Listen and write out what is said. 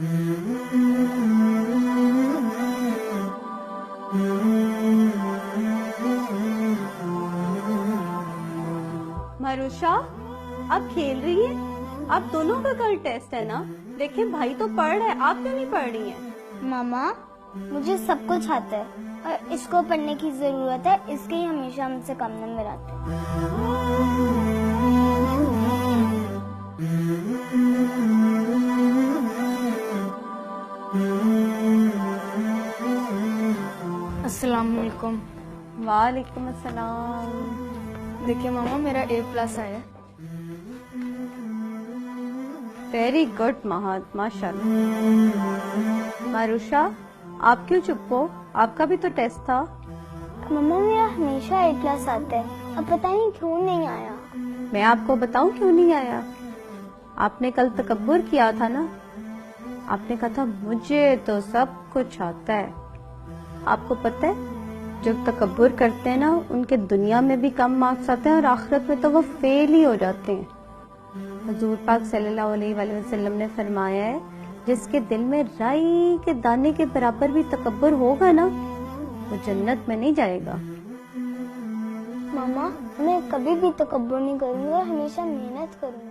ماروشا آپ کھیل رہی ہیں؟ آپ دونوں کا کل ٹیسٹ ہے نا؟ دیکھیں بھائی تو پڑھ رہے ہیں، آپ کیوں نہیں پڑھ رہی ہیں؟ ماما مجھے سب کچھ آتا ہے اور اس کو پڑھنے کی ضرورت ہے، اس کے ہی ہمیشہ مجھ سے کم نمبر آتے ہیں۔ السلام علیکم۔ وعلیکم السلام۔ دیکھیے ماما میرا A+ آیا۔ ویری گڈ مہد، ماشاء اللہ۔ ماروشا آپ کیوں چپ ہو؟ آپ کا بھی تو ٹیسٹ تھا۔ ماما میرا ہمیشہ A+ آتا ہے، اب پتہ نہیں کیوں نہیں آیا۔ میں آپ کو بتاؤں کیوں نہیں آیا؟ آپ نے کل تکبر کیا تھا نا، آپ نے کہا تھا مجھے تو سب کچھ آتا ہے۔ آپ کو پتہ ہے جو تکبر کرتے ہیں نا ان کے دنیا میں بھی کم مارکس آتے ہیں اور آخرت میں تو وہ فیل ہی ہو جاتے ہیں۔ حضور پاک صلی اللہ علیہ وآلہ وسلم نے فرمایا ہے جس کے دل میں رائی کے دانے کے برابر بھی تکبر ہوگا نا وہ جنت میں نہیں جائے گا۔ ماما میں کبھی بھی تکبر نہیں کروں گا، ہمیشہ محنت کروں گا۔